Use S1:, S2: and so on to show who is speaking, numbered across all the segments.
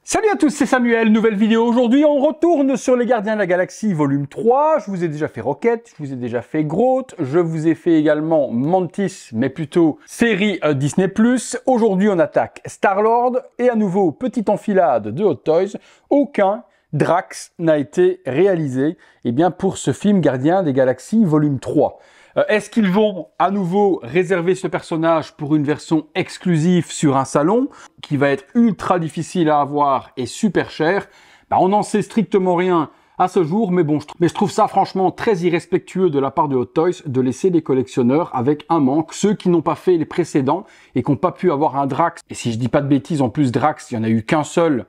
S1: Salut à tous, c'est Samuel, nouvelle vidéo. Aujourd'hui, on retourne sur les Gardiens de la Galaxie volume 3. Je vous ai déjà fait Rocket, je vous ai déjà fait Groot, je vous ai fait également Mantis, mais plutôt série Disney+. Aujourd'hui, on attaque Star-Lord et à nouveau, petite enfilade de Hot Toys. Aucun Drax n'a été réalisé pour ce film Gardiens des Galaxies volume 3. Est-ce qu'ils vont à nouveau réserver ce personnage pour une version exclusive sur un salon qui va être ultra difficile à avoir et super cher? On n'en sait strictement rien à ce jour, mais bon, je trouve ça franchement très irrespectueux de la part de Hot Toys de laisser les collectionneurs avec un manque, ceux qui n'ont pas fait les précédents et qui n'ont pas pu avoir un Drax. Et si je dis pas de bêtises, en plus Drax, il n'y en a eu qu'un seul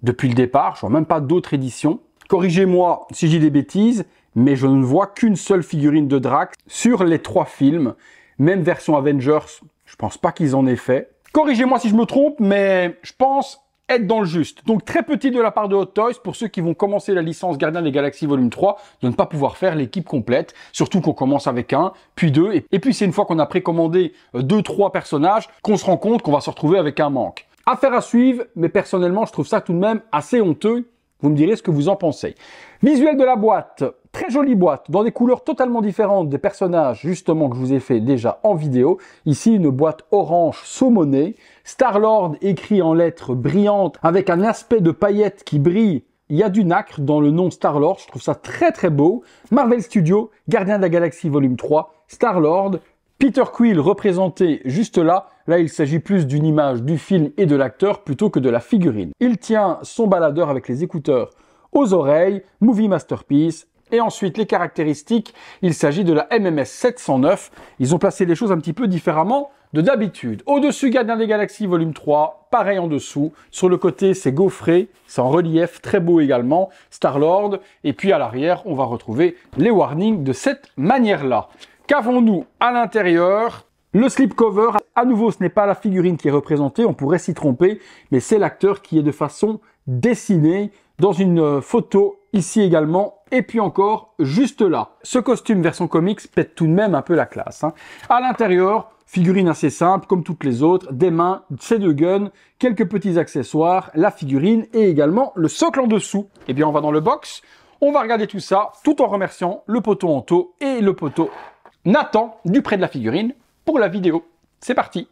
S1: depuis le départ, je vois même pas d'autres éditions. Corrigez-moi si je dis des bêtises, mais je ne vois qu'une seule figurine de Drax sur les 3 films. Même version Avengers, je pense pas qu'ils en aient fait. Corrigez-moi si je me trompe, mais je pense être dans le juste. Donc très petit de la part de Hot Toys pour ceux qui vont commencer la licence Gardiens des Galaxies volume 3, de ne pas pouvoir faire l'équipe complète. Surtout qu'on commence avec un, puis 2, et puis c'est une fois qu'on a précommandé 2-3 personnages qu'on se rend compte qu'on va se retrouver avec un manque. Affaire à suivre, mais personnellement je trouve ça tout de même assez honteux. Vous me direz ce que vous en pensez. Visuel de la boîte, très jolie boîte, dans des couleurs totalement différentes des personnages justement que je vous ai fait déjà en vidéo. Ici, une boîte orange saumonée, Star-Lord écrit en lettres brillantes avec un aspect de paillettes qui brille. Il y a du nacre dans le nom Star-Lord, je trouve ça très très beau. Marvel Studios, Gardiens de la Galaxie volume 3, Star-Lord, Peter Quill représenté juste là. Là, il s'agit plus d'une image du film et de l'acteur plutôt que de la figurine. Il tient son baladeur avec les écouteurs aux oreilles, Movie Masterpiece. Et ensuite, les caractéristiques, il s'agit de la MMS 709. Ils ont placé les choses un petit peu différemment de d'habitude. Au-dessus, Gardiens des Galaxies volume 3, pareil en dessous. Sur le côté, c'est gaufré, c'est en relief, très beau également, Star-Lord. Et puis à l'arrière, on va retrouver les warnings de cette manière-là. Qu'avons-nous à l'intérieur? Le slipcover, à nouveau, ce n'est pas la figurine qui est représentée, on pourrait s'y tromper, mais c'est l'acteur qui est de façon dessinée dans une photo ici également, et puis encore juste là. Ce costume version comics pète tout de même un peu la classe. À l'intérieur, figurine assez simple, comme toutes les autres, des mains, ces 2 guns, quelques petits accessoires, la figurine et également le socle en dessous. On va dans le box, on va regarder tout ça, tout en remerciant le poteau Anto et le poteau Nathan du près de la figurine pour la vidéo. C'est parti.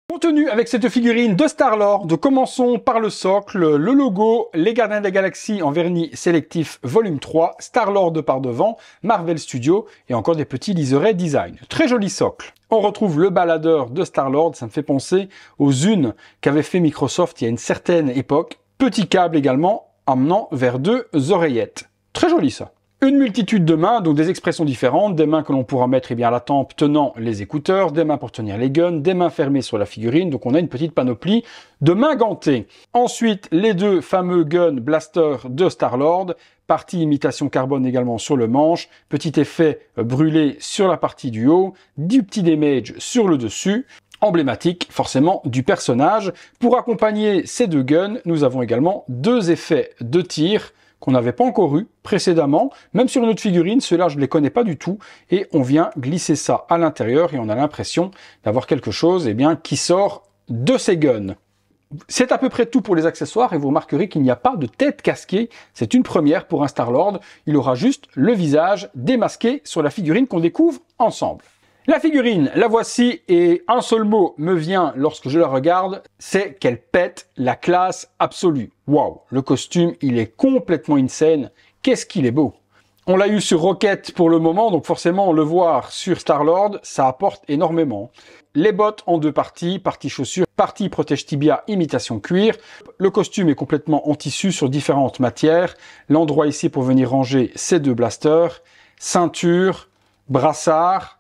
S1: Contenu avec cette figurine de Star-Lord. Commençons par le socle, le logo, les Gardiens de la Galaxie en vernis sélectif volume 3, Star-Lord par devant, Marvel Studios et encore des petits liserés design. Très joli socle. On retrouve le baladeur de Star-Lord, ça me fait penser aux unes qu'avait fait Microsoft il y a une certaine époque. Petit câble également, emmenant vers 2 oreillettes. Très joli ça. Une multitude de mains, donc des expressions différentes, des mains que l'on pourra mettre à la tempe tenant les écouteurs, des mains pour tenir les guns, des mains fermées sur la figurine, donc on a une petite panoplie de mains gantées. Ensuite, les 2 fameux guns blaster de Star-Lord, partie imitation carbone également sur le manche, petit effet brûlé sur la partie du haut, du petit damage sur le dessus, emblématique forcément du personnage. Pour accompagner ces 2 guns, nous avons également 2 effets de tir, qu'on n'avait pas encore eu précédemment, même sur une autre figurine, ceux-là je ne les connais pas du tout, et on vient glisser ça à l'intérieur et on a l'impression d'avoir quelque chose qui sort de ces guns. C'est à peu près tout pour les accessoires et vous remarquerez qu'il n'y a pas de tête casquée, c'est une première pour un Star-Lord, il aura juste le visage démasqué sur la figurine qu'on découvre ensemble. La figurine, la voici, et un seul mot me vient lorsque je la regarde, c'est qu'elle pète la classe absolue. Waouh, le costume, il est complètement insane. Qu'est-ce qu'il est beau. On l'a eu sur Rocket pour le moment, donc forcément le voir sur Star-Lord, ça apporte énormément. Les bottes en 2 parties, partie chaussure, partie protège tibia, imitation cuir. Le costume est complètement en tissu sur différentes matières. L'endroit ici pour venir ranger ces 2 blasters. Ceinture, brassard.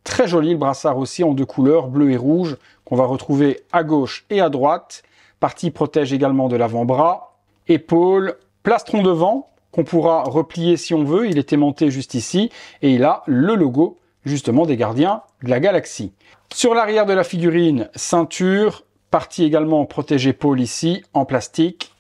S1: Très joli le brassard aussi en 2 couleurs, bleu et rouge, qu'on va retrouver à gauche et à droite. Partie protège également de l'avant-bras. Épaule, plastron devant, qu'on pourra replier si on veut. Il est aimanté juste ici. Et il a le logo, justement, des Gardiens de la Galaxie. Sur l'arrière de la figurine, ceinture. Partie également protège épaule ici, en plastique.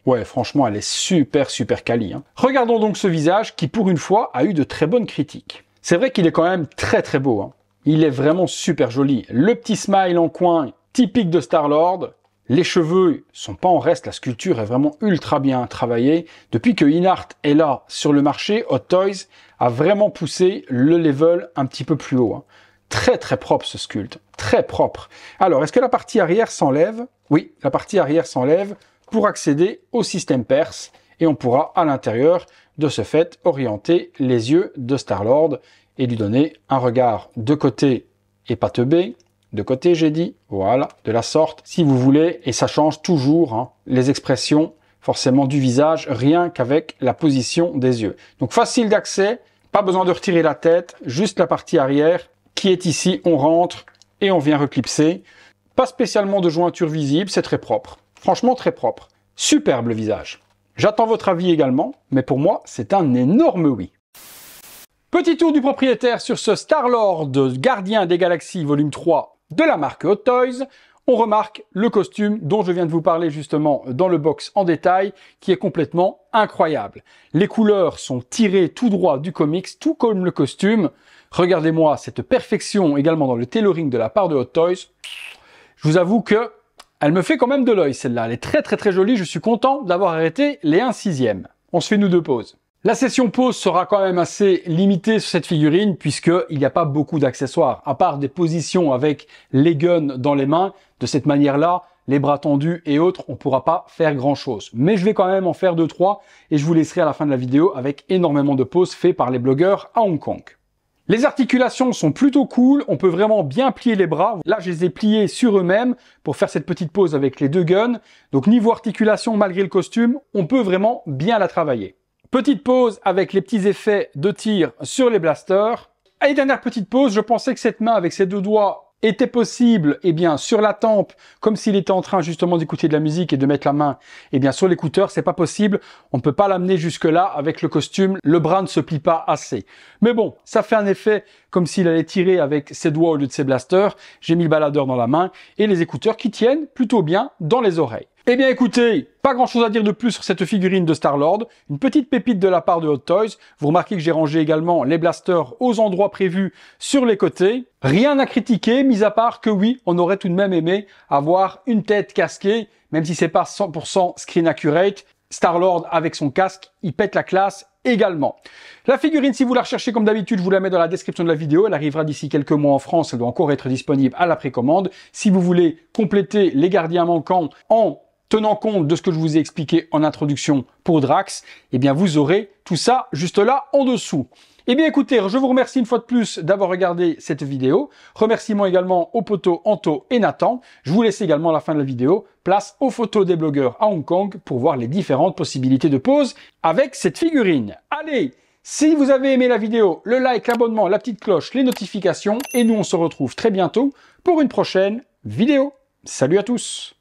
S1: Ouais, franchement, elle est super quali. Regardons donc ce visage qui, pour une fois, a eu de très bonnes critiques. C'est vrai qu'il est quand même très beau. Il est vraiment super joli. Le petit smile en coin, typique de Star-Lord. Les cheveux sont pas en reste, la sculpture est vraiment ultra bien travaillée. Depuis que Inart est là sur le marché, Hot Toys a vraiment poussé le level un petit peu plus haut. Hein. Très très propre ce sculpte, très propre. Alors, est-ce que la partie arrière s'enlève? Oui, la partie arrière s'enlève pour accéder au système perse et on pourra à l'intérieur de ce fait orienter les yeux de Star-Lord et lui donner un regard de côté et pas teubé. De côté, j'ai dit, voilà, de la sorte, si vous voulez, et ça change toujours hein, les expressions forcément du visage, rien qu'avec la position des yeux. Donc facile d'accès, pas besoin de retirer la tête, juste la partie arrière qui est ici, on rentre et on vient reclipser. Pas spécialement de jointure visible, c'est très propre, franchement très propre. Superbe le visage. J'attends votre avis également, mais pour moi, c'est un énorme oui. Petit tour du propriétaire sur ce Star-Lord Gardien des Galaxies volume 3 de la marque Hot Toys. On remarque le costume dont je viens de vous parler justement dans le box en détail, qui est complètement incroyable. Les couleurs sont tirées tout droit du comics, tout comme le costume. Regardez-moi cette perfection également dans le tailoring de la part de Hot Toys. Je vous avoue que elle me fait quand même de l'œil celle-là. Elle est très très très jolie, je suis content d'avoir arrêté les 1/6. On se fait nous deux pauses. La session pose sera quand même assez limitée sur cette figurine puisqu'il n'y a pas beaucoup d'accessoires. À part des positions avec les guns dans les mains, de cette manière-là, les bras tendus et autres, on ne pourra pas faire grand-chose. Mais je vais quand même en faire 2-3 et je vous laisserai à la fin de la vidéo avec énormément de poses faites par les blogueurs à Hong Kong. Les articulations sont plutôt cool, on peut vraiment bien plier les bras. Là, je les ai pliés sur eux-mêmes pour faire cette petite pose avec les deux guns. Donc niveau articulation, malgré le costume, on peut vraiment bien la travailler. Petite pause avec les petits effets de tir sur les blasters. Et dernière petite pause, je pensais que cette main avec ses deux doigts était possible, eh bien, sur la tempe, comme s'il était en train justement d'écouter de la musique et de mettre la main, eh bien, sur l'écouteur, c'est pas possible. On ne peut pas l'amener jusque-là avec le costume. Le bras ne se plie pas assez. Mais bon, ça fait un effet comme s'il allait tirer avec ses doigts au lieu de ses blasters. J'ai mis le baladeur dans la main et les écouteurs qui tiennent plutôt bien dans les oreilles. Eh bien écoutez, pas grand chose à dire de plus sur cette figurine de Star-Lord, une petite pépite de la part de Hot Toys. Vous remarquez que j'ai rangé également les blasters aux endroits prévus sur les côtés. Rien à critiquer, mis à part que oui, on aurait tout de même aimé avoir une tête casquée, même si c'est pas 100% screen accurate. Star-Lord avec son casque, il pète la classe également. La figurine, si vous la recherchez comme d'habitude, je vous la mets dans la description de la vidéo. Elle arrivera d'ici quelques mois en France, elle doit encore être disponible à la précommande. Si vous voulez compléter les gardiens manquants en tenant compte de ce que je vous ai expliqué en introduction pour Drax, eh bien vous aurez tout ça juste là en dessous. Eh bien écoutez, je vous remercie une fois de plus d'avoir regardé cette vidéo. Remerciements également aux potos Anto et Nathan. Je vous laisse également à la fin de la vidéo place aux photos des blogueurs à Hong Kong pour voir les différentes possibilités de pose avec cette figurine. Allez, si vous avez aimé la vidéo, le like, l'abonnement, la petite cloche, les notifications et nous on se retrouve très bientôt pour une prochaine vidéo. Salut à tous!